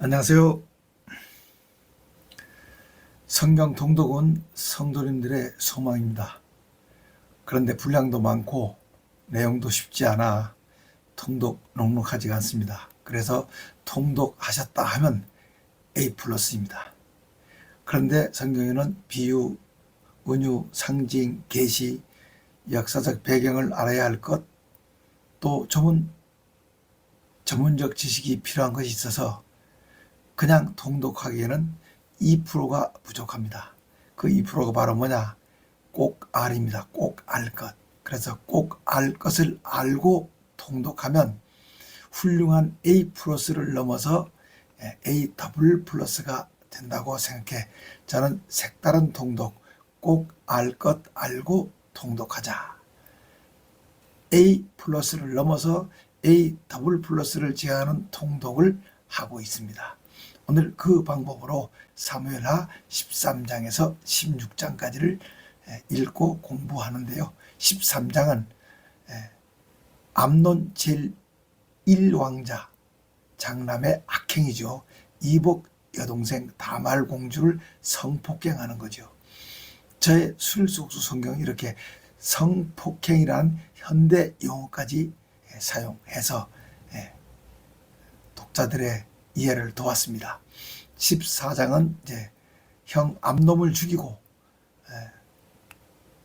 안녕하세요. 성경 통독은 성도님들의 소망입니다. 그런데 분량도 많고 내용도 쉽지 않아 통독 넉넉하지가 않습니다. 그래서 통독하셨다 하면 A+입니다. 그런데 성경에는 비유, 은유, 상징, 계시, 역사적 배경을 알아야 할 것, 또 전문적 지식이 필요한 것이 있어서 그냥 통독하기에는 2%가 부족합니다. 그 2%가 바로 뭐냐? 꼭 알입니다. 꼭 알 것. 그래서 꼭 알 것을 알고 통독하면 훌륭한 A+를 넘어서 A++가 된다고 생각해. 저는 색다른 통독, 꼭 알 것 알고 통독하자. A+를 넘어서 A++를 제하는 통독을 하고 있습니다. 오늘 그 방법으로 사무엘하 13장에서 16장까지를 읽고 공부하는데요. 13장은 암논 제1왕자 장남의 악행이죠. 이복 여동생 다말 공주를 성폭행하는 거죠. 저의 술속수 성경은 이렇게 성폭행이란 현대 용어까지 사용해서 독자들의 이해를 도왔습니다. 14장은 이제 형 암놈을 죽이고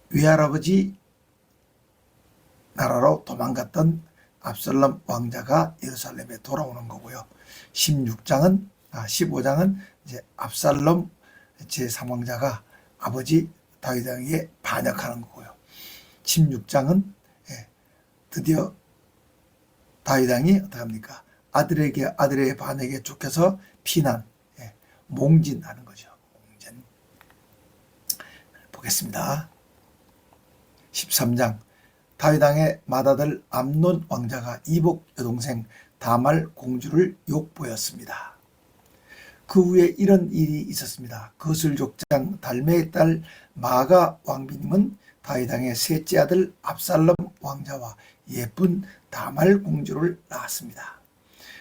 외할아버지 나라로 도망갔던 압살롬 왕자가 예루살렘에 돌아오는 거고요. 15장은 이제 압살롬 제3왕자가 아버지 다윗에게 반역하는 거고요. 16장은 드디어 다윗 왕이 어떡합니까? 아들의 반역에 쫓겨서 피난, 몽진하는 거죠. 몽진. 보겠습니다. 13장 다윗 왕의 맏아들 암논 왕자가 이복 여동생 다말 공주를 욕보였습니다. 그 후에 이런 일이 있었습니다. 거슬족장 달메의 딸 마가 왕비님은 다윗 왕의 셋째 아들 압살롬 왕자와 예쁜 다말 공주를 낳았습니다.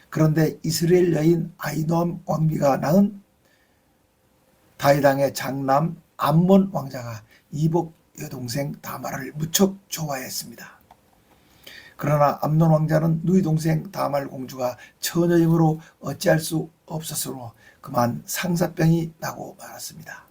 그런데 이스라엘 여인 아히노암 왕비가 낳은 다윗 왕의 장남 암몬 왕자가 이복 여동생 다말을 무척 좋아했습니다. 그러나 암논 왕자는 누이 동생 다말 공주가 처녀이므로 어찌할 수 없었으므로 그만 상사병이 나고 말았습니다.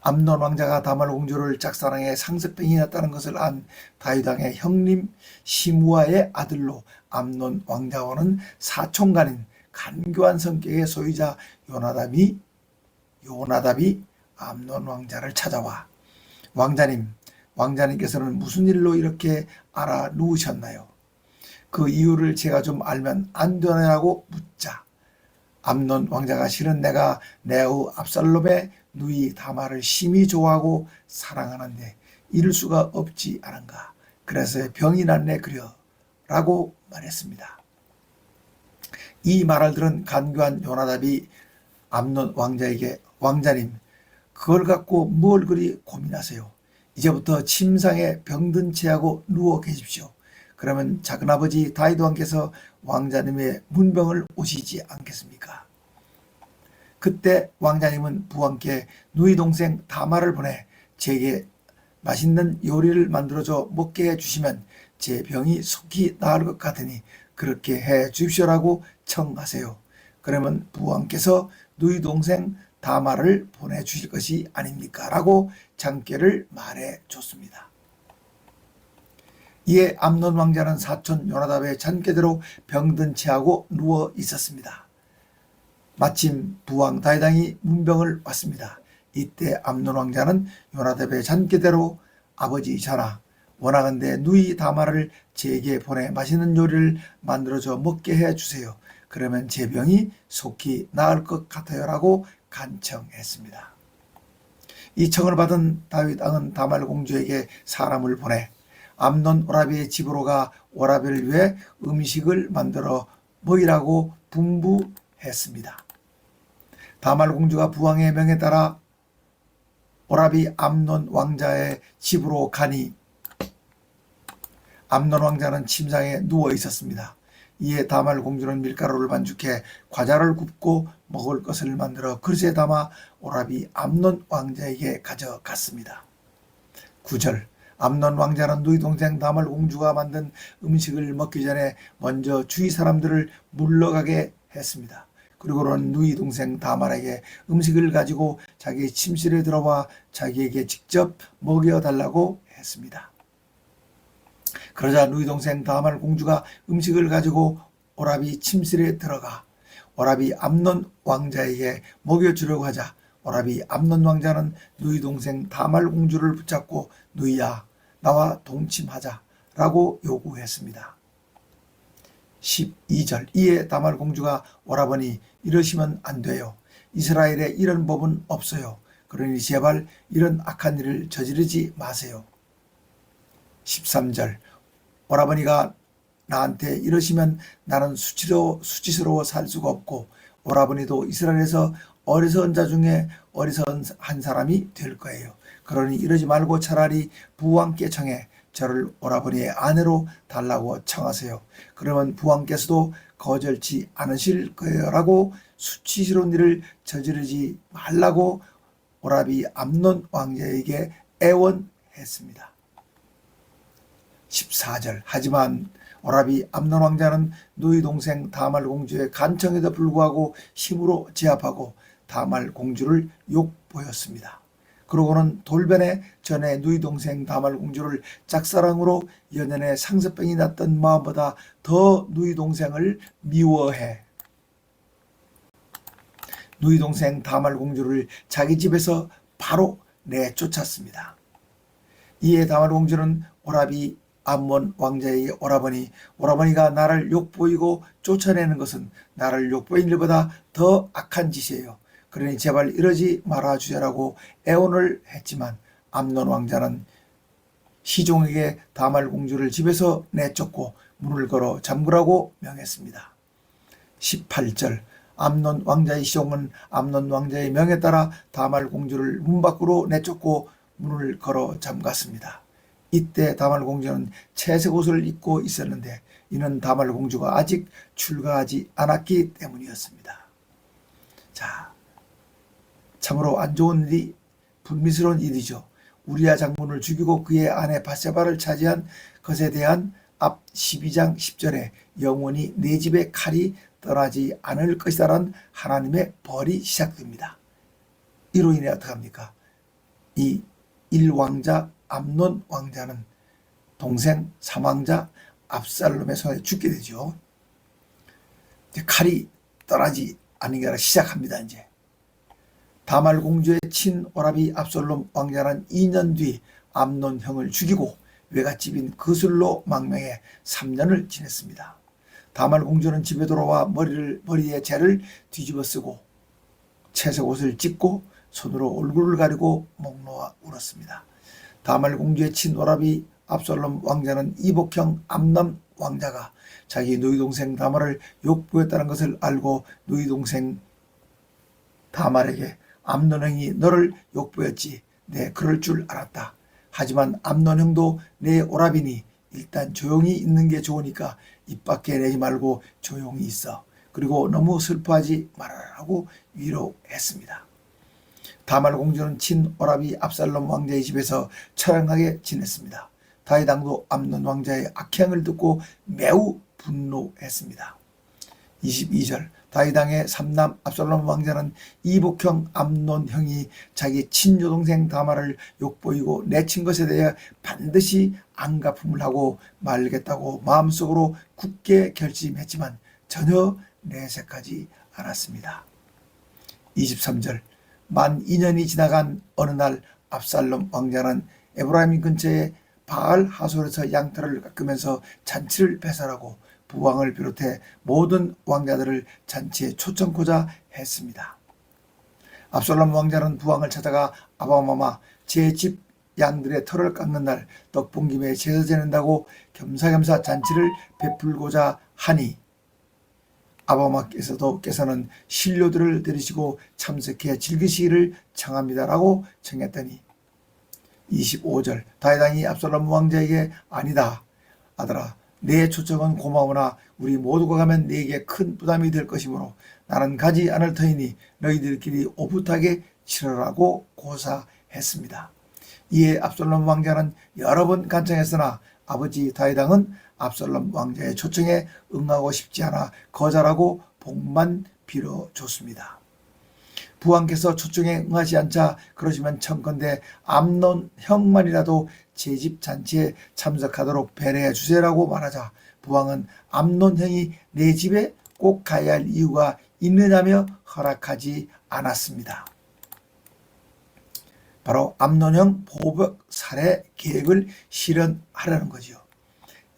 암논 왕자가 다말 공주를 짝사랑해 상사병이 났다는 것을 안 다윗 왕의 형님 시므아의 아들로 암논 왕자와는 사촌간인 간교한 성격의 소유자 요나답이 암논 왕자를 찾아와 왕자님께서는 무슨 일로 이렇게 알아 누우셨나요? 그 이유를 제가 좀 알면 안 되냐고 묻자 암논 왕자가 실은 내가 내 아우 압살롬의 누이 다말을 심히 좋아하고 사랑하는데 이럴 수가 없지 않은가. 그래서 병이 났네 그려 라고 말했습니다. 이 말을 들은 간교한 요나답이 암논 왕자에게 왕자님 그걸 갖고 뭘 그리 고민하세요. 이제부터 침상에 병든 채하고 누워 계십시오. 그러면 작은아버지 다윗 왕께서 왕자님의 문병을 오시지 않겠습니까? 그때 왕자님은 부왕께 누이 동생 다말을 보내 제게 맛있는 요리를 만들어줘 먹게 해주시면 제 병이 속히 나을 것 같으니 그렇게 해 주십시오라고 청하세요. 그러면 부왕께서 누이 동생 다말을 보내주실 것이 아닙니까? 라고 장께를 말해줬습니다. 이에 암논 왕자는 사촌 요나답의 잔꾀대로 병든 채하고 누워 있었습니다. 마침 부왕 다윗 왕이 문병을 왔습니다. 이때 암논 왕자는 요나답의 잔꾀대로 아버지 전하 원하건대 누이 다말을 제게 보내 맛있는 요리를 만들어줘 먹게 해주세요. 그러면 제 병이 속히 나을 것 같아요 라고 간청했습니다. 이 청을 받은 다윗 왕은 다말 공주에게 사람을 보내 암논 오라비의 집으로 가 오라비를 위해 음식을 만들어 먹이라고 분부했습니다. 다말 공주가 부왕의 명에 따라 오라비 암논 왕자의 집으로 가니 암논 왕자는 침상에 누워 있었습니다. 이에 다말 공주는 밀가루를 반죽해 과자를 굽고 먹을 것을 만들어 그릇에 담아 오라비 암논 왕자에게 가져갔습니다. 9절 암논 왕자는 누이 동생 다말 공주가 만든 음식을 먹기 전에 먼저 주위 사람들을 물러가게 했습니다. 그리고는 누이 동생 다말에게 음식을 가지고 자기 침실에 들어와 자기에게 직접 먹여달라고 했습니다. 그러자 누이 동생 다말 공주가 음식을 가지고 오라비 침실에 들어가 오라비 암논 왕자에게 먹여주려고 하자 오라비 암논 왕자는 누이 동생 다말 공주를 붙잡고 누이야 나와 동침하자 라고 요구했습니다. 12절 이에 다말 공주가 오라버니 이러시면 안 돼요. 이스라엘에 이런 법은 없어요. 그러니 제발 이런 악한 일을 저지르지 마세요. 13절 오라버니가 나한테 이러시면 나는 수치스러워 살 수가 없고 오라버니도 이스라엘에서 어리석은 자 중에 어리석은 한 사람이 될 거예요. 그러니 이러지 말고 차라리 부왕께 청해 저를 오라버니의 아내로 달라고 청하세요. 그러면 부왕께서도 거절치 않으실 거예요 라고 수치스러운 일을 저지르지 말라고 오라비 암논 왕자에게 애원했습니다. 14절 하지만 오라비 암논 왕자는 누이 동생 다말 공주의 간청에도 불구하고 힘으로 제압하고 다말 공주를 욕보였습니다. 그러고는 돌변에 전에 누이 동생 다말 공주를 짝사랑으로 연연해 상서병이 났던 마음보다 더 누이 동생을 미워해 누이 동생 다말 공주를 자기 집에서 바로 내쫓았습니다. 이에 다말 공주는 오라비 암몬 왕자의 오라버니가 나를 욕보이고 쫓아내는 것은 나를 욕보인 일보다 더 악한 짓이에요. 그러니 제발 이러지 말아주자라고 애원을 했지만 암논 왕자는 시종에게 다말 공주를 집에서 내쫓고 문을 걸어 잠그라고 명했습니다. 18절 암논 왕자의 시종은 암논 왕자의 명에 따라 다말 공주를 문 밖으로 내쫓고 문을 걸어 잠갔습니다. 이때 다말 공주는 채색 옷을 입고 있었는데 이는 다말 공주가 아직 출가하지 않았기 때문이었습니다. 자, 참으로 안 좋은 일이 불미스러운 일이죠. 우리야 장군을 죽이고 그의 아내 바세바를 차지한 것에 대한 앞 12장 10절에 영원히 내 집에 칼이 떠나지 않을 것이다라는 하나님의 벌이 시작됩니다. 이로 인해 어떡합니까? 이 일왕자 암논 왕자는 동생 삼왕자 압살롬의 손에 죽게 되죠. 이제 칼이 떠나지 않는 게 아니라 시작합니다. 이제 다말 공주의 친 오라비 압살롬 왕자는 2년 뒤 암논 형을 죽이고 외갓집인 그술로 망명해 3년을 지냈습니다. 다말 공주는 집에 돌아와 머리에 재를 뒤집어 쓰고 채색 옷을 찢고 손으로 얼굴을 가리고 목 놓아 울었습니다. 다말 공주의 친 오라비 압살롬 왕자는 이복형 암논 왕자가 자기 누이 동생 다말을 욕보였다는 것을 알고 누이 동생 다말에게 암논 형이 너를 욕보였지. 네, 그럴 줄 알았다. 하지만 암논 형도 내 오라비니 일단 조용히 있는 게 좋으니까 입 밖에 내지 말고 조용히 있어. 그리고 너무 슬퍼하지 말아라고 위로했습니다. 다말 공주는 친 오라비 압살롬 왕자의 집에서 처량하게 지냈습니다. 다윗 왕도 암논 왕자의 악행을 듣고 매우 분노했습니다. 22절 다윗 왕의 삼남 압살롬 왕자는 이복형 암논 형이 자기 친여동생 다말을 욕보이고 내친 것에 대해 반드시 안갚음을 하고 말겠다고 마음속으로 굳게 결심했지만 전혀 내색하지 않았습니다. 23절 만 2년이 지나간 어느 날 압살롬 왕자는 에브라임 근처의 바알 하솔에서 양털을 깎으면서 잔치를 배설하고 부왕을 비롯해 모든 왕자들을 잔치에 초청코자 했습니다. 압살롬 왕자는 부왕을 찾아가 아바마마 제 집 양들의 털을 깎는 날 떡본 김에 제사 지낸다고 겸사겸사 잔치를 베풀고자 하니 아바마께서는 신료들을 데리시고 참석해 즐기시기를 청합니다라고 청했더니 25절 다윗 왕이 압살롬 왕자에게 아니다 아들아 내 초청은 고마우나 우리 모두가 가면 네게 큰 부담이 될 것이므로 나는 가지 않을 터이니 너희들끼리 오붓하게 치르라고 고사했습니다. 이에 압살롬 왕자는 여러 번 간청했으나 아버지 다윗 왕은 압살롬 왕자의 초청에 응하고 싶지 않아 거절하고 복만 빌어줬습니다. 부왕께서 초청에 응하지 않자 그러시면 청컨대 암논 형만이라도 제 집 잔치에 참석하도록 배려해 주세요라고 말하자 부왕은 암논 형이 내 집에 꼭 가야 할 이유가 있느냐며 허락하지 않았습니다. 바로 암논 형 보복 살해 계획을 실현하려는 거지요.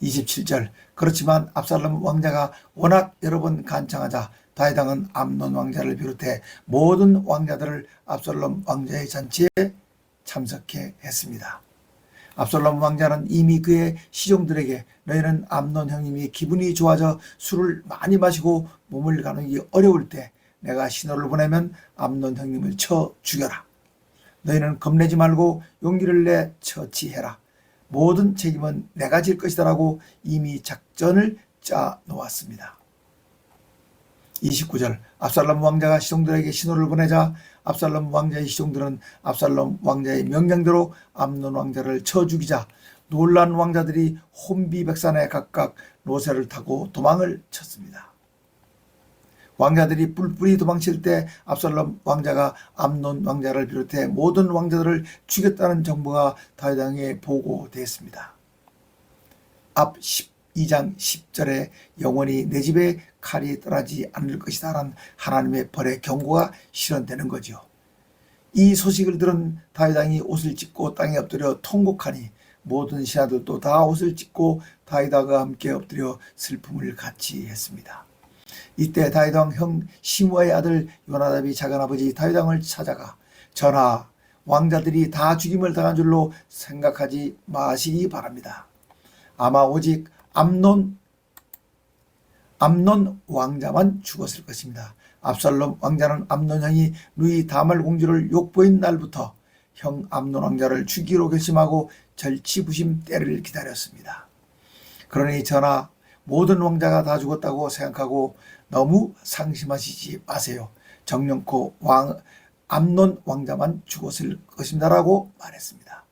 27절 그렇지만 압살롬 왕자가 워낙 여러 번 간청하자 다윗 왕은 암논 왕자를 비롯해 모든 왕자들을 압살롬 왕자의 잔치에 참석해 했습니다. 압살롬 왕자는 이미 그의 시종들에게 너희는 암논 형님이 기분이 좋아져 술을 많이 마시고 몸을 가누기 어려울 때 내가 신호를 보내면 암논 형님을 쳐 죽여라. 너희는 겁내지 말고 용기를 내 처치해라. 모든 책임은 내가 질 것이다라고 이미 작전을 짜 놓았습니다. 29절 압살롬 왕자가 시종들에게 신호를 보내자 압살롬 왕자의 시종들은 압살롬 왕자의 명령대로 암논 왕자를 쳐 죽이자 놀란 왕자들이 혼비백산에 각각 노새를 타고 도망을 쳤습니다. 왕자들이 뿔뿔이 도망칠 때 압살롬 왕자가 암논 왕자를 비롯해 모든 왕자들을 죽였다는 정보가 다윗 왕에게 보고됐습니다. 앞 12장 10절에 영원히 내 집에 칼이 떠나지 않을 것이다 라는 하나님의 벌의 경고가 실현되는 거죠. 이 소식을 들은 다윗 왕이 옷을 찢고 땅에 엎드려 통곡하니 모든 신하들도 다 옷을 찢고 다윗과 함께 엎드려 슬픔을 같이 했습니다. 이때 다윗 왕 형 시므아의 아들 요나답이 작은아버지 다윗 왕을 찾아가 전하 왕자들이 다 죽임을 당한 줄로 생각하지 마시기 바랍니다. 아마 오직 암논 왕자만 죽었을 것입니다. 압살롬 왕자는 암논 형이 누이 다말 공주를 욕보인 날부터 형 암논 왕자를 죽이기로 결심하고 절치부심 때를 기다렸습니다. 그러니 전하 모든 왕자가 다 죽었다고 생각하고 너무 상심하시지 마세요. 정령코 암논 왕자만 죽었을 것입니다라고 말했습니다.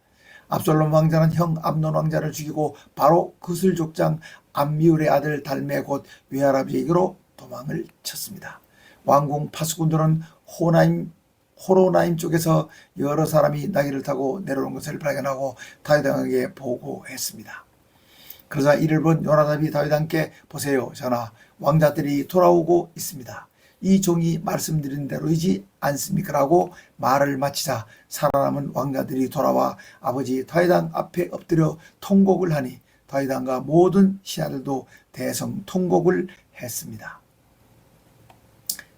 압살롬 왕자는 형 암논 왕자를 죽이고 바로 그슬족장 암미울의 아들 달메 곧 외할아버지에게로 도망을 쳤습니다. 왕궁 파수꾼들은 호로나임 쪽에서 여러 사람이 나귀를 타고 내려오는 것을 발견하고 다윗 왕에게 보고했습니다. 그러자 이를 본 요나답이 다윗 왕께 보세요 전하 왕자들이 돌아오고 있습니다. 이 종이 말씀드린 대로이지 않습니까? 라고 말을 마치자 살아남은 왕자들이 돌아와 아버지 다윗 왕 앞에 엎드려 통곡을 하니 다윗 왕과 모든 신하들도 대성 통곡을 했습니다.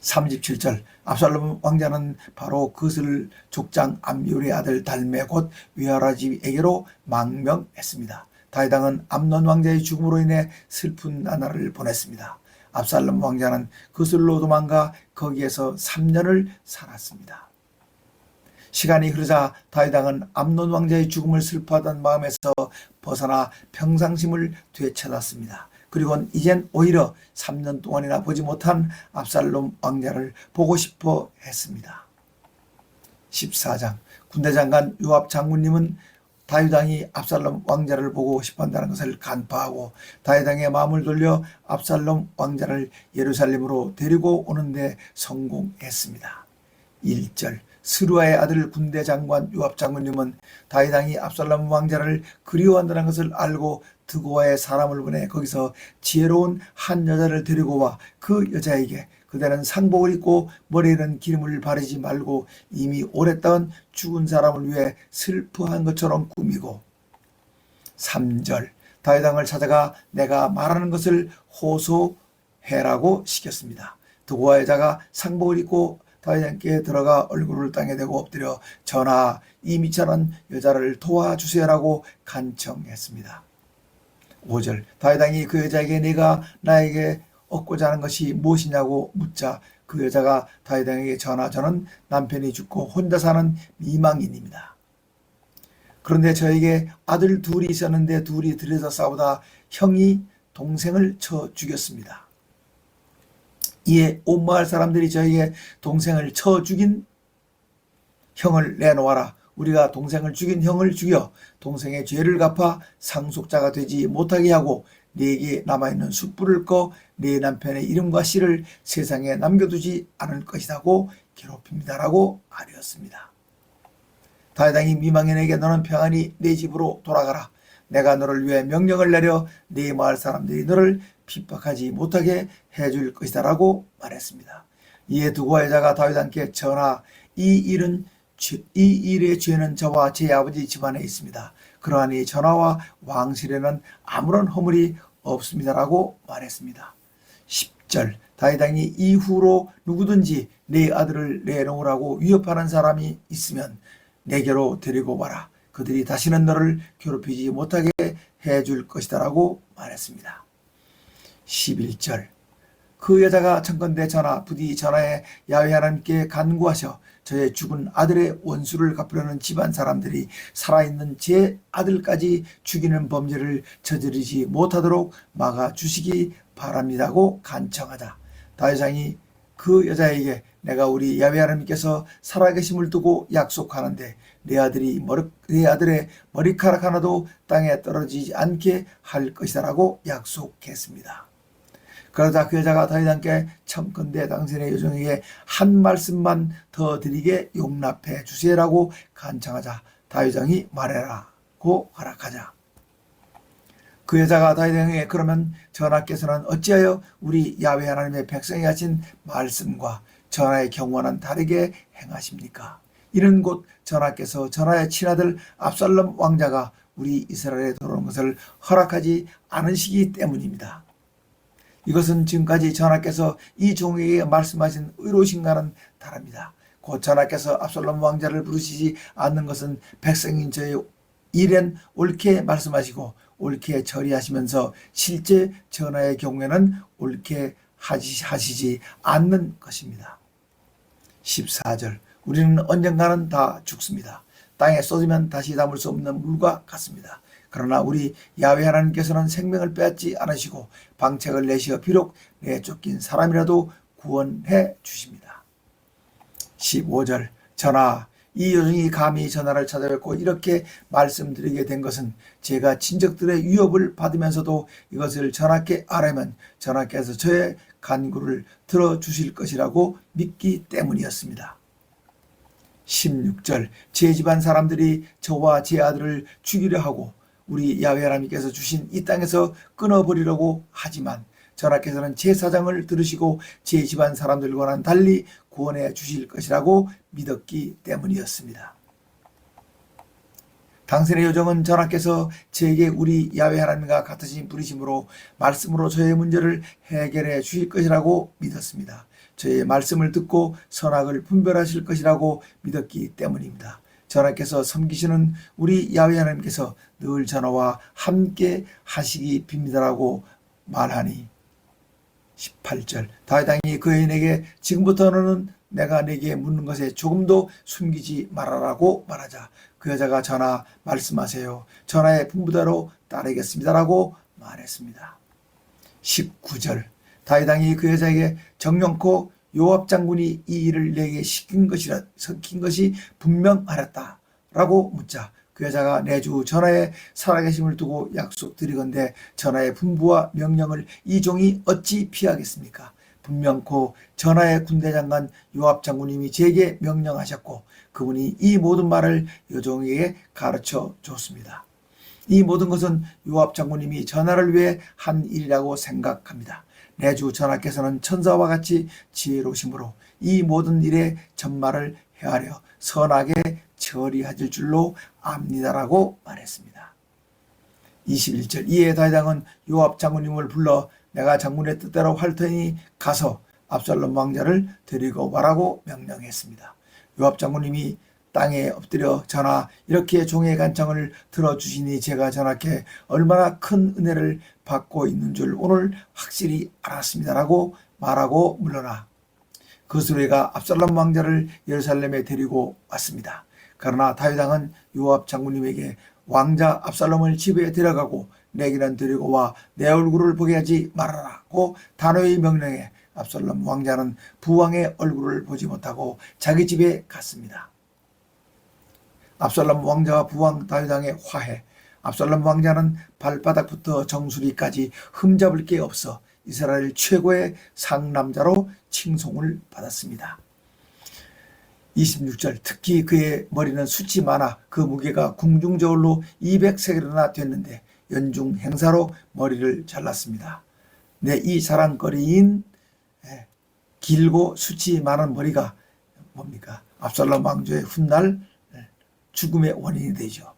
37절 압살롬 왕자는 바로 그슬 족장 암미울의 아들 달메 곧 외할아버지에게로 망명했습니다. 다윗 왕은 암논 왕자의 죽음으로 인해 슬픈 나날을 보냈습니다. 압살롬 왕자는 그슬로 도망가 거기에서 3년을 살았습니다. 시간이 흐르자 다윗 왕은 암논 왕자의 죽음을 슬퍼하던 마음에서 벗어나 평상심을 되찾았습니다. 그리고 이젠 오히려 3년 동안이나 보지 못한 압살롬 왕자를 보고 싶어 했습니다. 14장 군대장관 요압 장군님은 다윗 왕이 압살롬 왕자를 보고 싶어한다는 것을 간파하고 다윗 왕의 마음을 돌려 압살롬 왕자를 예루살렘으로 데리고 오는데 성공했습니다. 1절 스루아의 아들 군대장관 요압 장군님은 다윗 왕이 압살롬 왕자를 그리워한다는 것을 알고 드고아의 사람을 보내 거기서 지혜로운 한 여자를 데리고 와 그 여자에게 그대는 상복을 입고 머리에는 기름을 바르지 말고 이미 오랫동안 죽은 사람을 위해 슬퍼한 것처럼 꾸미고 3절 다윗 왕을 찾아가 내가 말하는 것을 호소해라고 시켰습니다. 드고아 여자가 상복을 입고 다윗 왕께 들어가 얼굴을 땅에 대고 엎드려 전하 이 미천한 여자를 도와주세요라고 간청했습니다. 5절 다윗 왕이 그 여자에게 네가 나에게 얻고자 하는 것이 무엇이냐고 묻자 그 여자가 다윗 왕에게 전하 저는 남편이 죽고 혼자 사는 미망인입니다. 그런데 저에게 아들 둘이 있었는데 둘이 들여서 싸우다 형이 동생을 쳐 죽였습니다. 이에 온 마을 사람들이 저에게 동생을 쳐 죽인 형을 내놓아라. 우리가 동생을 죽인 형을 죽여 동생의 죄를 갚아 상속자가 되지 못하게 하고 네게 남아있는 숯불을 꺼 네 남편의 이름과 씨를 세상에 남겨두지 않을 것이라고 괴롭힙니다라고 말이었습니다. 다윗 왕이 미망인에게 너는 평안히 네 집으로 돌아가라. 내가 너를 위해 명령을 내려 네 마을 사람들이 너를 핍박하지 못하게 해줄 것이다 라고 말했습니다. 이에 두고 여자가 다윗 왕께 전하, 이 일의 죄는 저와 제 아버지 집안에 있습니다. 그러하니 전하와 왕실에는 아무런 허물이 없습니다라고 말했습니다. 10절 다윗 왕이 이후로 누구든지 내 아들을 내놓으라고 위협하는 사람이 있으면 내게로 데리고 와라. 그들이 다시는 너를 괴롭히지 못하게 해줄 것이다 라고 말했습니다. 11절 그 여자가 청컨대 전하 부디 전하의 야훼 하나님께 간구하셔 저의 죽은 아들의 원수를 갚으려는 집안 사람들이 살아있는 제 아들까지 죽이는 범죄를 저지르지 못하도록 막아주시기 바랍니다고 간청하자 다윗 왕이 그 여자에게 내가 우리 야훼 하나님께서 살아계심을 두고 약속하는데 내 아들의 머리카락 하나도 땅에 떨어지지 않게 할 것이다 라고 약속했습니다. 그러자 그 여자가 다윗 왕께 청컨대 당신의 여종에게 한 말씀만 더 드리게 용납해 주세요라고 간청하자 다윗 왕이 말해라고 허락하자 그 여자가 다윗 왕에게 그러면 전하께서는 어찌하여 우리 야훼 하나님의 백성이 하신 말씀과 전하의 경우와는 다르게 행하십니까? 이는 곧 전하께서 전하의 친아들 압살롬 왕자가 우리 이스라엘에 들어오는 것을 허락하지 않으시기 때문입니다. 이것은 지금까지 전하께서 이 종에게 말씀하신 의로신가는 다릅니다. 곧 전하께서 압살롬 왕자를 부르시지 않는 것은 백성인 저의 일엔 옳게 말씀하시고 옳게 처리하시면서 실제 전하의 경우에는 옳게 하시지 않는 것입니다. 14절 우리는 언젠가는 다 죽습니다. 땅에 쏟으면 다시 담을 수 없는 물과 같습니다. 그러나 우리 야훼 하나님께서는 생명을 빼앗지 않으시고 방책을 내시어 비록 내쫓긴 사람이라도 구원해 주십니다. 15절 전하 이 여종이 감히 전하를 찾아뵙고 이렇게 말씀드리게 된 것은 제가 친척들의 위협을 받으면서도 이것을 전하께 아뢰면 전하께서 저의 간구를 들어주실 것이라고 믿기 때문이었습니다. 16절 제 집안 사람들이 저와 제 아들을 죽이려 하고 우리 야훼 하나님께서 주신 이 땅에서 끊어버리려고 하지만 전하께서는 제 사정을 들으시고 제 집안 사람들과는 달리 구원해 주실 것이라고 믿었기 때문이었습니다. 당신의 요정은 전하께서 제게 우리 야훼 하나님과 같으신 분이시므로 말씀으로 저의 문제를 해결해 주실 것이라고 믿었습니다. 저의 말씀을 듣고 선악을 분별하실 것이라고 믿었기 때문입니다. 전하께서 섬기시는 우리 야훼 하나님께서 늘 전하와 함께 하시기 빕니다라고 말하니 18절 다윗 왕이 그 여인에게 지금부터는 내가 네게 묻는 것에 조금도 숨기지 말아라고 말하자 그 여자가 전하 말씀하세요. 전하의 분부대로 따르겠습니다라고 말했습니다. 19절 다윗 왕이 그 여자에게 정령코 요압 장군이 이 일을 내게 시킨 것이 분명하였다라고 묻자 그 여자가 내 주 전하의 살아계심을 두고 약속드리건대 전하의 분부와 명령을 이 종이 어찌 피하겠습니까? 분명코 전하의 군대장관 요압 장군님이 제게 명령하셨고 그분이 이 모든 말을 여종에게 가르쳐 줬습니다. 이 모든 것은 요압 장군님이 전하를 위해 한 일이라고 생각합니다. 내 주 전하께서는 천사와 같이 지혜로우심으로 이 모든 일의 전말을 헤아려 선하게 처리하실 줄로 압니다라고 말했습니다. 21절 이에 다윗 왕은 요압 장군님을 불러 내가 장군의 뜻대로 할 테니 가서 압살롬 왕자를 데리고 와라고 명령했습니다. 요압 장군님이 땅에 엎드려 전하 이렇게 종의 간청을 들어주시니 제가 전하께 얼마나 큰 은혜를 받고 있는 줄 오늘 확실히 알았습니다라고 말하고 물러나 그 수레가 압살롬 왕자를 예루살렘에 데리고 왔습니다. 그러나 다윗 왕은 요압 장군님에게 왕자 압살롬을 집에 데려가고 내게는 데리고 와 내 얼굴을 보게 하지 말아라고 단호히 명령해 압살롬 왕자는 부왕의 얼굴을 보지 못하고 자기 집에 갔습니다. 압살롬 왕자와 부왕 다윗 왕의 화해. 압살롬 왕자는 발바닥부터 정수리까지 흠잡을 게 없어 이스라엘 최고의 상남자로 칭송을 받았습니다. 26절 특히 그의 머리는 숱이 많아 그 무게가 궁중저울로 200세겔이나 됐는데 연중 행사로 머리를 잘랐습니다. 네, 이 자랑거리인 길고 숱이 많은 머리가 뭡니까? 압살롬 왕조의 훗날 죽음의 원인이 되죠.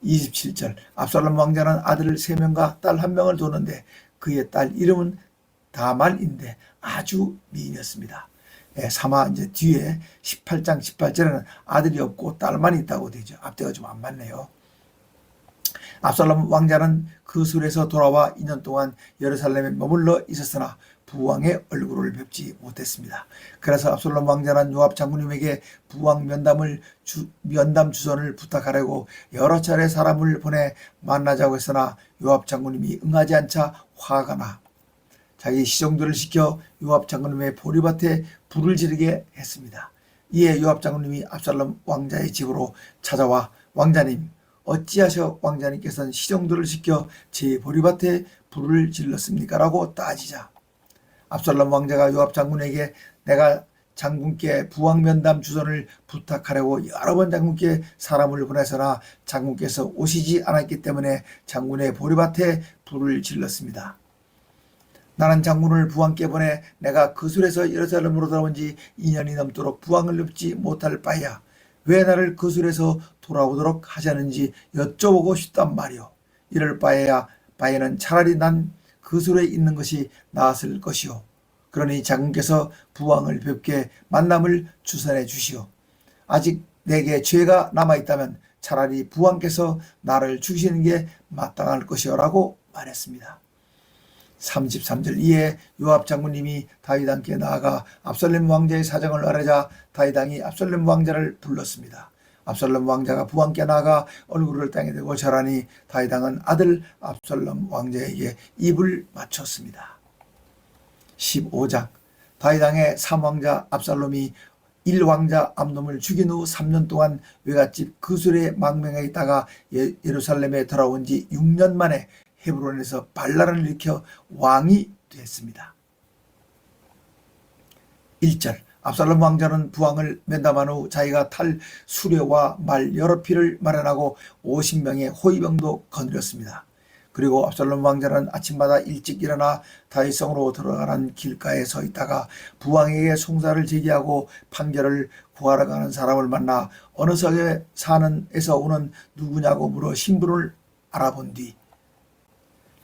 27절 압살롬 왕자는 아들 3명과 딸 1명을 두었는데 그의 딸 이름은 다말인데 아주 미인이었습니다. 사마 이제 뒤에 18장 18절에는 아들이 없고 딸만 있다고 되죠. 앞뒤가 좀 안 맞네요. 압살롬 왕자는 그 술에서 돌아와 2년 동안 예루살렘에 머물러 있었으나 부왕의 얼굴을 뵙지 못했습니다. 그래서 압살롬 왕자는 요압 장군님에게 부왕 면담 주선을 부탁하려고 여러 차례 사람을 보내 만나자고 했으나 요압 장군님이 응하지 않자 화가 나 자기 시종들을 시켜 요압 장군님의 보리밭에 불을 지르게 했습니다. 이에 요압 장군님이 압살롬 왕자의 집으로 찾아와 왕자님 어찌하셔 왕자님께서는 시종들을 시켜 제 보리밭에 불을 질렀습니까? 라고 따지자 압살롬 왕자가 요압 장군에게 내가 장군께 부왕 면담 주선을 부탁하려고 여러 번 장군께 사람을 보내서나 장군께서 오시지 않았기 때문에 장군의 보리밭에 불을 질렀습니다. 나는 장군을 부왕께 보내 내가 그 술에서 예루살렘으로 돌아온 지 2년이 넘도록 부왕을 뵙지 못할 바야 왜 나를 그 술에서 돌아오도록 하자는지 여쭤보고 싶단 말이오. 이럴 바에는 차라리 난 그 술에 있는 것이 나았을 것이오. 그러니 장군께서 부왕을 뵙게 만남을 주선해 주시오. 아직 내게 죄가 남아있다면 차라리 부왕께서 나를 죽이시는 게 마땅할 것이오 라고 말했습니다. 33절 이에 요압 장군님이 다윗 왕께 나아가 압살롬 왕자의 사정을 아뢰자 다윗 왕이 압살롬 왕자를 불렀습니다. 압살롬 왕자가 부왕께 나아가 얼굴을 땅에 대고 절하니 다윗 왕은 아들 압살롬 왕자에게 입을 맞췄습니다. 15장 다윗 왕의 3왕자 압살롬이 1왕자 암놈을 죽인 후 3년 동안 외갓집 그술에 망명해 있다가 예루살렘에 돌아온 지 6년 만에 헤브론에서 반란을 일으켜 왕이 됐습니다. 1절 압살롬 왕자는 부왕을 면담한 후 자기가 탈 수레와 말 여러 필을 마련하고 50명의 호위병도 거느렸습니다. 그리고 압살롬 왕자는 아침마다 일찍 일어나 다윗성으로 들어가는 길가에 서 있다가 부왕에게 송사를 제기하고 판결을 구하러 가는 사람을 만나 어느 성에 사는 에서 오는 누구냐고 물어 신분을 알아본 뒤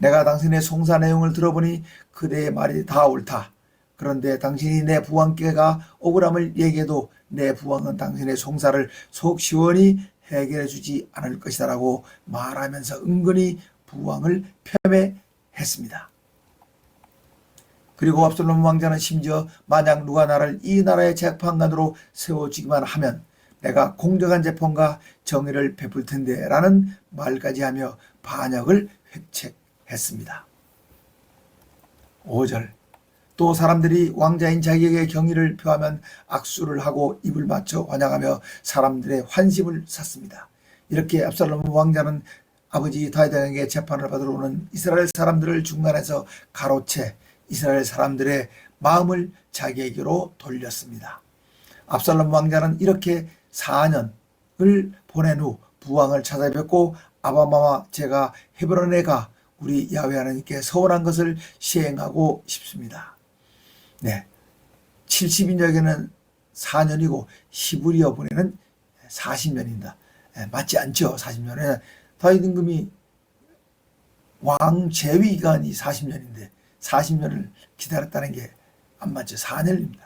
내가 당신의 송사 내용을 들어보니 그대의 말이 다 옳다. 그런데 당신이 내 부왕께가 억울함을 얘기해도 내 부왕은 당신의 송사를 속 시원히 해결해 주지 않을 것이다 라고 말하면서 은근히 부왕을 폄훼했습니다. 그리고 압살롬 왕자는 심지어 만약 누가 나를 이 나라의 재판관으로 세워주기만 하면 내가 공정한 재판과 정의를 베풀 텐데 라는 말까지 하며 반역을 획책했습니다. 5절 또 사람들이 왕자인 자기에게 경의를 표하면 악수를 하고 입을 맞춰 환영하며 사람들의 환심을 샀습니다. 이렇게 압살롬 왕자는 아버지 다윗 왕에게 재판을 받으러 오는 이스라엘 사람들을 중간에서 가로채 이스라엘 사람들의 마음을 자기에게로 돌렸습니다. 압살롬 왕자는 이렇게 4년을 보낸 후 부왕을 찾아뵙고 아바마와 제가 헤브론에 가 우리 야훼 하나님께 서원한 것을 시행하고 싶습니다. 네, 70인역에는 4년이고 히브리어 본에는 40년입니다. 맞지 않죠? 40년에 다윗 임금이 왕 재위 기간이 40년인데 40년을 기다렸다는 게 안 맞죠. 4년입니다.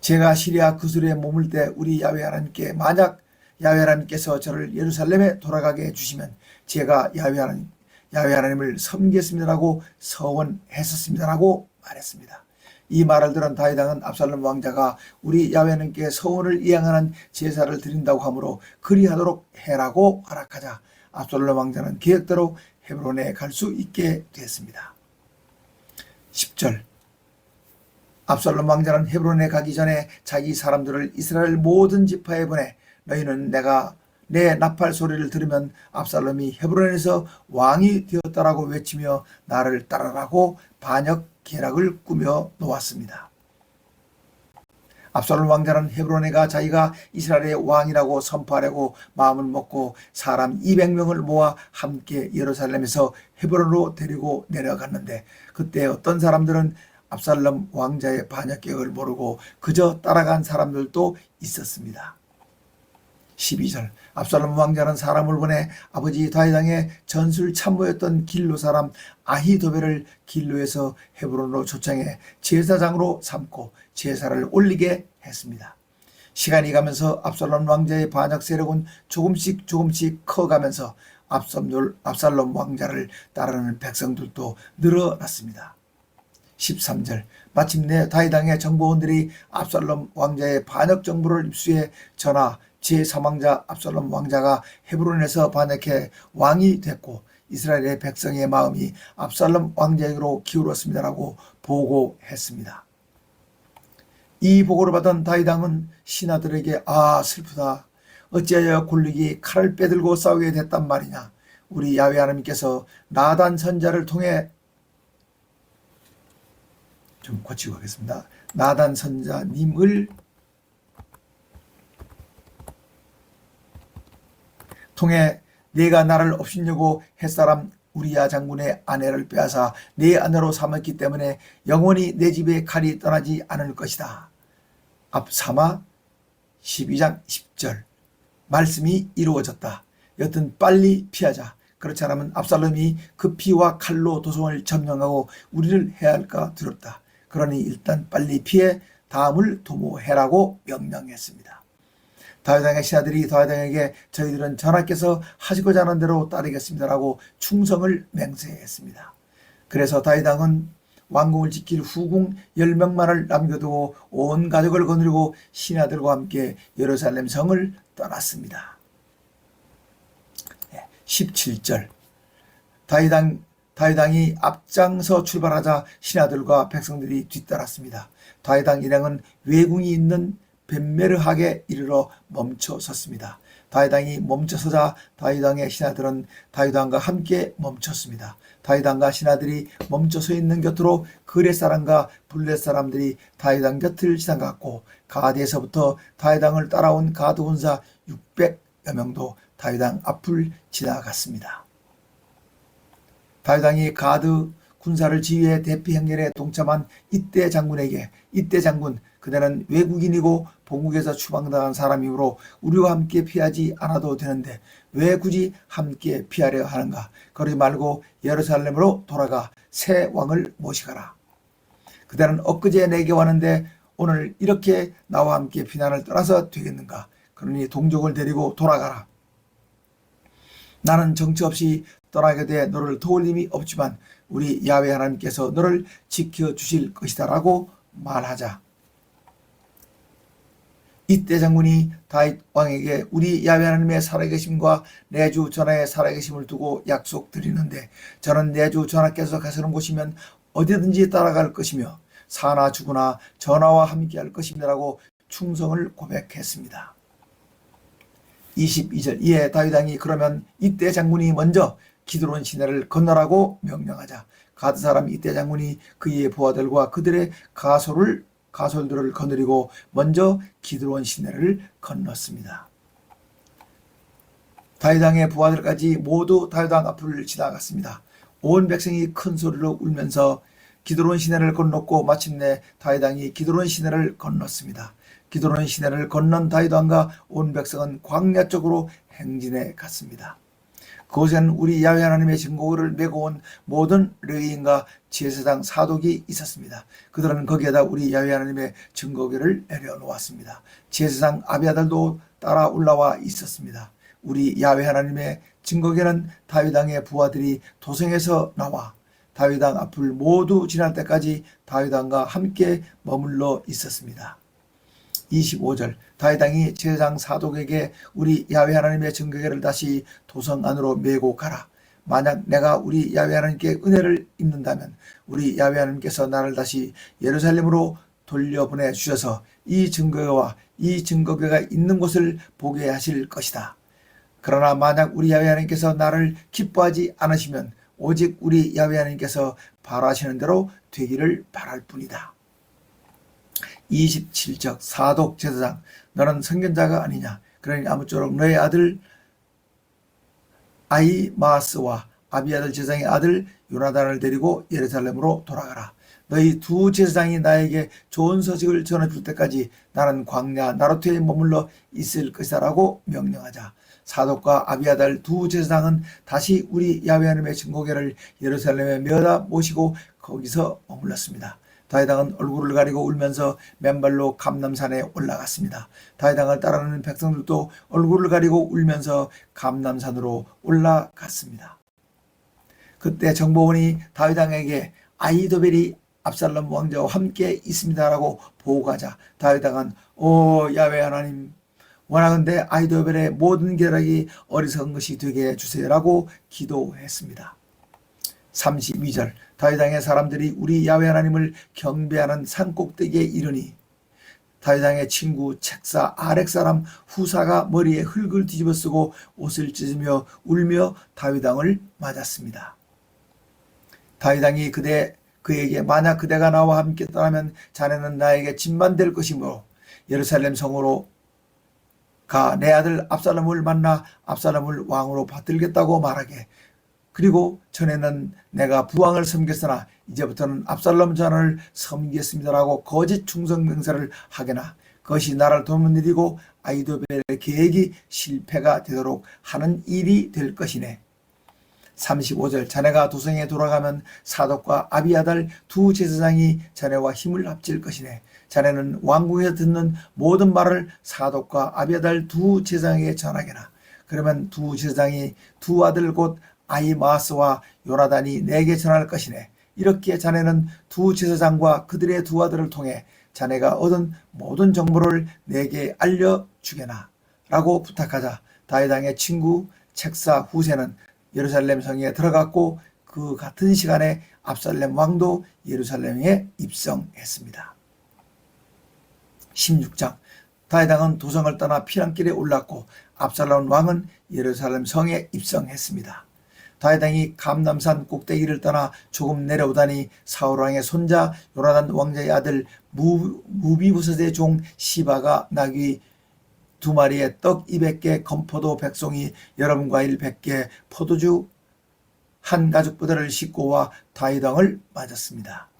제가 시리아 그술에 머물 때 우리 야훼 하나님께 만약 야훼 하나님께서 저를 예루살렘에 돌아가게 해주시면 제가 야훼 하나님을 섬기겠습니다라고 서원했었습니다라고 말했습니다. 이 말을 들은 다윗 왕은 압살롬 왕자가 우리 야훼 하나님께 서원을 이행하는 제사를 드린다고 하므로 그리하도록 해라고 허락하자 압살롬 왕자는 계획대로 헤브론에 갈 수 있게 됐습니다. 10절 압살롬 왕자는 헤브론에 가기 전에 자기 사람들을 이스라엘 모든 지파에 보내 너희는 내가 내 나팔 소리를 들으면 압살롬이 헤브론에서 왕이 되었다라고 외치며 나를 따르라고 반역 계략을 꾸며 놓았습니다. 압살롬 왕자는 헤브론에 가 자기가 이스라엘의 왕이라고 선포하려고 마음을 먹고 사람 200명을 모아 함께 예루살렘에서 헤브론으로 데리고 내려갔는데 그때 어떤 사람들은 압살롬 왕자의 반역 계획을 모르고 그저 따라간 사람들도 있었습니다. 12절 압살롬 왕자는 사람을 보내 아버지 다윗 왕의 전술 참모였던 길로 사람 아히도벨을 길로에서 헤브론으로 초청해 제사장으로 삼고 제사를 올리게 했습니다. 시간이 가면서 압살롬 왕자의 반역 세력은 조금씩 커가면서 압살롬 왕자를 따르는 백성들도 늘어났습니다. 13절 마침내 다윗 왕의 정보원들이 압살롬 왕자의 반역 정보를 입수해 전하 제3왕자 압살롬 왕자가 헤브론에서 반역해 왕이 됐고 이스라엘의 백성의 마음이 압살롬 왕자에게로 기울었습니다라고 보고했습니다. 이 보고를 받은 다윗 왕은 신하들에게 슬프다. 어찌하여 골리기 칼을 빼들고 싸우게 됐단 말이냐. 우리 야훼 하나님께서 나단 선자를 통해 좀 고치고 하겠습니다. 나단 선자님을 통해 네가 나를 업신여고 햇사람 우리야 장군의 아내를 빼앗아 네 아내로 삼았기 때문에 영원히 내 집에 칼이 떠나지 않을 것이다. 압사마 12장 10절 말씀이 이루어졌다. 여튼 빨리 피하자. 그렇지 않으면 압살롬이 그 피와 칼로 도성을 점령하고 우리를 해할까 두렵다. 그러니 일단 빨리 피해 다음을 도모해라고 명령했습니다. 다윗 왕의 신하들이 다윗 왕에게 저희들은 전하께서 하시고자 하는 대로 따르겠습니다라고 충성을 맹세했습니다. 그래서 다윗 왕은 왕궁을 지킬 후궁 10명만을 남겨두고 온 가족을 거느리고 신하들과 함께 예루살렘 성을 떠났습니다. 17절 다윗 왕이 앞장서 출발하자 신하들과 백성들이 뒤따랐습니다. 다윗 왕 일행은 왜궁이 있는 벳메르하게 이르러 멈춰 섰습니다. 다윗 왕이 멈춰서자 다윗 왕의 신하들은 다윗 왕과 함께 멈췄습니다. 다윗 왕과 신하들이 멈춰 서 있는 곁으로 그렛 사람과 블렛 사람들이 다윗 왕 곁을 지나갔고 가드에서부터 다윗 왕을 따라온 가드 군사 600여 명도 다윗 왕 앞을 지나갔습니다. 다윗 왕이 가드 군사를 지휘해 대피 행렬에 동참한 이떼 장군에게 이떼 장군 그대는 외국인이고 본국에서 추방당한 사람이므로 우리와 함께 피하지 않아도 되는데 왜 굳이 함께 피하려 하는가. 그러지 말고 예루살렘으로 돌아가 새 왕을 모시거라. 그대는 엊그제 내게 왔는데 오늘 이렇게 나와 함께 피난을 떠나서 되겠는가. 그러니 동족을 데리고 돌아가라. 나는 정처 없이 떠나게 돼 너를 도울 힘이 없지만 우리 야훼 하나님께서 너를 지켜주실 것이다 라고 말하자. 이떼 장군이 다윗 왕에게 우리 야훼 하나님의 살아계심과 내 주 전하의 살아계심을 두고 약속드리는데 저는 내 주 전하께서 가시는 곳이면 어디든지 따라갈 것이며 사나 죽으나 전하와 함께할 것입니다라고 충성을 고백했습니다. 22절 이에 다윗 왕이 그러면 이떼 장군이 먼저 기드론 시내를 건너라고 명령하자 가드 사람 이떼 장군이 그의 부하들과 그들의 가솔들을 거느리고 먼저 기드론 시내를 건넜습니다. 다윗 왕의 부하들까지 모두 다윗 왕 앞을 지나갔습니다. 온 백성이 큰 소리로 울면서 기드론 시내를 건넜고 마침내 다윗 왕이 기드론 시내를 건넜습니다. 기드론 시내를 건넌 다윗 왕과 온 백성은 광야 쪽으로 행진해 갔습니다. 그곳에는 우리 야훼 하나님의 증거를 메고 온 모든 레위인과 제사장 사독이 있었습니다. 그들은 거기에다 우리 야훼 하나님의 증거궤를 내려놓았습니다. 제사장 아비아달도 따라 올라와 있었습니다. 우리 야훼 하나님의 증거궤는 다윗 왕의 부하들이 도성에서 나와 다윗 왕 앞을 모두 지날 때까지 다윗 왕과 함께 머물러 있었습니다. 25절 다윗 왕이 제사장 사독에게 우리 야훼 하나님의 증거궤를 다시 도성 안으로 메고 가라. 만약 내가 우리 야훼 하나님께 은혜를 입는다면 우리 야훼 하나님께서 나를 다시 예루살렘으로 돌려보내 주셔서 이 증거와 이 증거궤가 있는 곳을 보게 하실 것이다. 그러나 만약 우리 야훼 하나님께서 나를 기뻐하지 않으시면 오직 우리 야훼 하나님께서 바라시는 대로 되기를 바랄 뿐이다. 27적 사독 제사장, 너는 선견자가 아니냐? 그러니 아무쪼록 너의 아들 아히마아스와 아비아들 제사장의 아들 요나단을 데리고 예루살렘으로 돌아가라. 너희 두 제사장이 나에게 좋은 소식을 전해줄 때까지 나는 광야 나루토에 머물러 있을 것이다 라고 명령하자. 사독과 아비아달 두 제사장은 다시 우리 야훼 하나님의 증거궤를 예루살렘에 메어다 모시고 거기서 머물렀습니다. 다윗왕은 얼굴을 가리고 울면서 맨발로 감람산에 올라갔습니다. 다윗왕을 따르는 백성들도 얼굴을 가리고 울면서 감람산으로 올라갔습니다. 그때 정보원이 다윗왕에게 아히도벨이 압살롬 왕자와 함께 있습니다라고 보고하자 다윗왕은 오 야훼 하나님, 원하건대 아히도벨의 모든 계략이 어리석은 것이 되게 해주세요라고 기도했습니다. 32절 다윗왕의 사람들이 우리 야훼 하나님을 경배하는 산꼭대기에 이르니 다윗왕의 친구 책사 아렉 사람 후사가 머리에 흙을 뒤집어 쓰고 옷을 찢으며 울며 다윗왕을 맞았습니다. 다윗왕이 그에게 만약 그대가 나와 함께 떠나면 자네는 나에게 짐만 될 것이므로 예루살렘 성으로 가 내 아들 압살롬을 만나 압살롬을 왕으로 받들겠다고 말하게. 그리고 전에는 내가 부왕을 섬겼으나 이제부터는 압살롬 전하를 섬기겠습니다라고 거짓 충성 맹세를 하게나 그것이 나를 돕는 일이고 아히도벨의 계획이 실패가 되도록 하는 일이 될 것이네. 35절 자네가 도성에 돌아가면 사독과 아비아달 두 제사장이 자네와 힘을 합칠 것이네. 자네는 왕궁에서 듣는 모든 말을 사독과 아비아달 두 제사장에게 전하게나. 그러면 두 제사장이 두 아들 곧 아히마아스와 요나단이 내게 전할 것이네. 이렇게 자네는 두 제사장과 그들의 두 아들을 통해 자네가 얻은 모든 정보를 내게 알려주게나 라고 부탁하자 다윗왕의 친구 책사 후세는 예루살렘 성에 들어갔고 그 같은 시간에 압살롬 왕도 예루살렘에 입성했습니다. 16장 다윗왕은 도성을 떠나 피난길에 올랐고 압살롬 왕은 예루살렘 성에 입성했습니다. 다윗왕이 감람산 꼭대기를 떠나 조금 내려오다니 사울왕의 손자 요나단 왕자의 아들 무비보셋의 종 시바가 나귀 2마리에 떡 200개, 건포도 100송이, 여름 과일 100개, 포도주 한 가죽 부대를 싣고 와 다윗왕을 맞았습니다.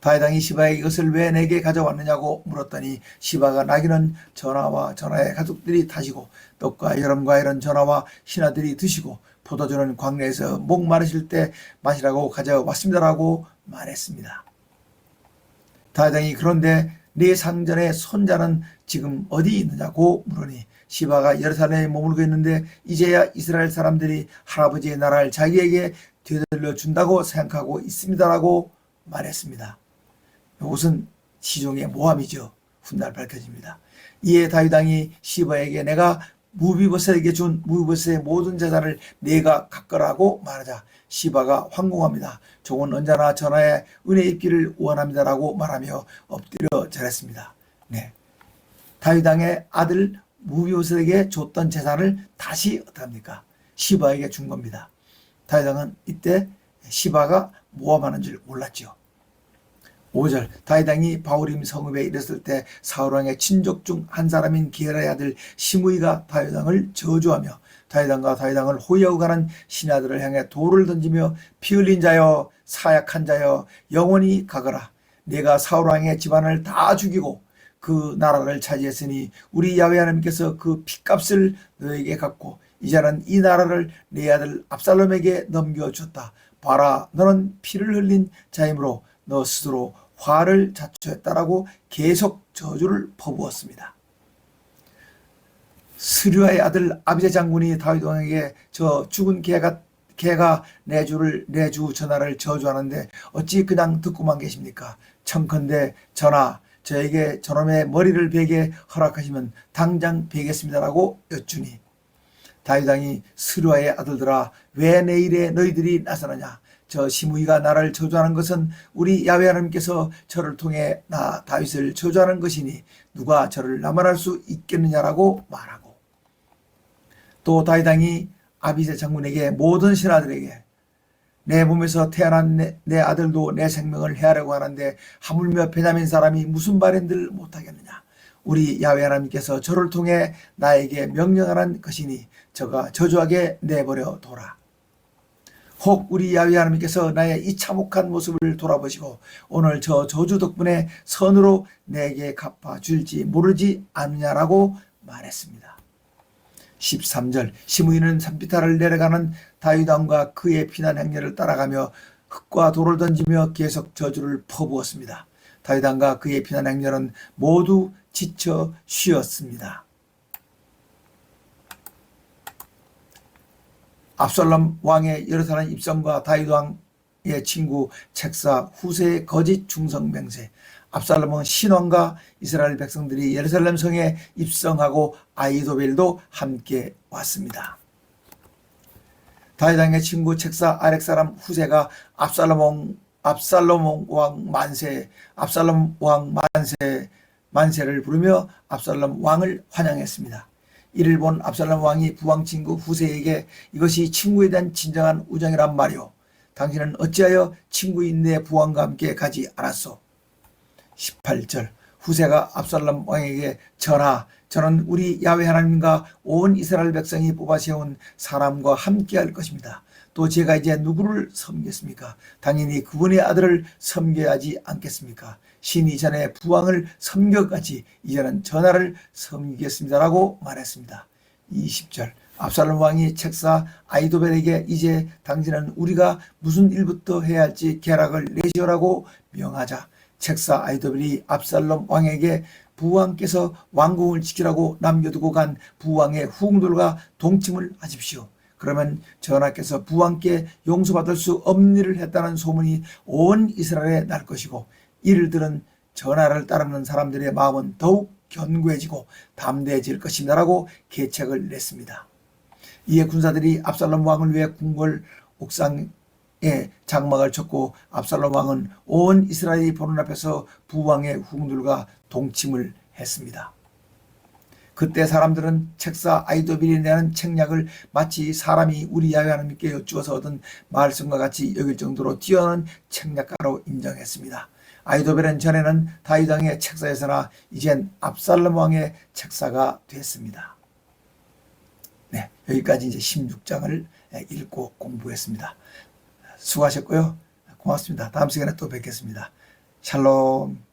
다윗왕이 시바에게 이것을 왜 내게 가져왔느냐고 물었더니 시바가 나귀는 전하와 전하의 가족들이 타시고 떡과 여름 과일은 전하와 신하들이 드시고 포도주는 광야에서 목 마르실 때 마시라고 가져왔습니다라고 말했습니다. 다윗왕이 그런데 네 상전의 손자는 지금 어디 있느냐고 물으니 시바가 예루살렘에 머물고 있는데 이제야 이스라엘 사람들이 할아버지의 나라를 자기에게 되돌려 준다고 생각하고 있습니다라고 말했습니다. 이것은 시종의 모함이죠. 훗날 밝혀집니다. 이에 다윗왕이 시바에게 내가 무비보셋에게 준 무비보셋의 모든 재산을 내가 갖거라고 말하자 시바가 황공합니다. 종은 언제나 전하의 은혜 입기를 원합니다라고 말하며 엎드려 절했습니다. 네, 다윗왕의 아들 무비보셋에게 줬던 재산을 다시 어떡합니까? 시바에게 준 겁니다. 다윗왕은 이때 시바가 모함하는 줄 몰랐죠. 5절 다윗왕이 바후림 성읍에 이르렀을 때 사울왕의 친족 중 한 사람인 게라의 아들 시므이가 다윗왕을 저주하며 다윗왕과 다윗왕을 호위하고 가는 신하들을 향해 돌을 던지며 피 흘린 자여 사약한 자여 영원히 가거라. 내가 사울왕의 집안을 다 죽이고 그 나라를 차지했으니 우리 야훼 하나님께서 그 핏값을 너에게 갚고 이제는 이 나라를 내 아들 압살롬에게 넘겨줬다. 봐라, 너는 피를 흘린 자이므로 너 스스로 화를 자초했다라고 계속 저주를 퍼부었습니다. 스루야의 아들 아비세 장군이 다윗 왕에게 저 죽은 개가 내 주 전하를 저주하는데 어찌 그냥 듣고만 계십니까? 청컨대 전하, 저에게 저놈의 머리를 베게 허락하시면 당장 베겠습니다라고 여쭈니 다윗 왕이 스루아의 아들들아 왜 내 일에 너희들이 나서느냐. 저 시므이가 나를 저주하는 것은 우리 야훼 하나님께서 저를 통해 나 다윗을 저주하는 것이니 누가 저를 나무랄 수 있겠느냐라고 말하고, 또 다윗 왕이 아비새 장군에게 모든 신하들에게 내 몸에서 태어난 내 아들도 내 생명을 해하려고 하는데 하물며 베냐민 사람이 무슨 말인들 못하겠느냐. 우리 야훼 하나님께서 저를 통해 나에게 명령하는 것이니 저가 저주하게 내버려 둬라. 혹 우리 야훼 하나님께서 나의 이 참혹한 모습을 돌아보시고 오늘 저 저주 덕분에 선으로 내게 갚아줄지 모르지 않느냐라고 말했습니다. 13절 시므이는 산비탈을 내려가는 다윗 왕과 그의 피난 행렬을 따라가며 흙과 돌을 던지며 계속 저주를 퍼부었습니다. 다윗 왕과 그의 피난 행렬은 모두 지쳐 쉬었습니다. 압살롬 왕의 예루살렘 입성과 다윗 왕의 친구 책사 후세의 거짓 충성 맹세. 압살롬은 신왕과 이스라엘 백성들이 예루살렘 성에 입성하고 아히도벨도 함께 왔습니다. 다윗 왕의 친구 책사 아렉 사람 후세가 압살롬 왕 만세를 부르며 압살롬 왕을 환영했습니다. 이를 본 압살롬 왕이 부왕 친구 후세에게 이것이 친구에 대한 진정한 우정이란 말이오. 당신은 어찌하여 친구인 내 부왕과 함께 가지 않았소? 18절 후세가 압살롬 왕에게 전하, 저는 우리 야훼 하나님과 온 이스라엘 백성이 뽑아 세운 사람과 함께 할 것입니다. 또 제가 이제 누구를 섬기겠습니까? 당연히 그분의 아들을 섬겨야 하지 않겠습니까? 신이 전에 부왕을 섬겨까지 이제는 전하를 섬기겠습니다라고 말했습니다. 20절 압살롬 왕이 책사 아히도벨에게 이제 당신은 우리가 무슨 일부터 해야 할지 계략을 내시오라고 명하자 책사 아히도벨이 압살롬 왕에게 부왕께서 왕궁을 지키라고 남겨두고 간 부왕의 후궁들과 동침을 하십시오. 그러면 전하께서 부왕께 용서받을 수 없는 일을 했다는 소문이 온 이스라엘에 날 것이고 이를 들은 전하를 따르는 사람들의 마음은 더욱 견고해지고 담대해질 것입니다 라고 계책을 냈습니다. 이에 군사들이 압살롬 왕을 위해 궁궐 옥상에 장막을 쳤고 압살롬 왕은 온 이스라엘이 보는 앞에서 부왕의 후궁들과 동침을 했습니다. 그때 사람들은 책사 아히도벨이 내는 책략을 마치 사람이 우리 야훼 하나님께 여쭈어서 얻은 말씀과 같이 여길 정도로 뛰어난 책략가로 인정했습니다. 아히도벨은 전에는 다윗 왕의 책사에서나 이젠 압살롬 왕의 책사가 됐습니다. 네, 여기까지 이제 16장을 읽고 공부했습니다. 수고하셨고요. 고맙습니다. 다음 시간에 또 뵙겠습니다. 샬롬.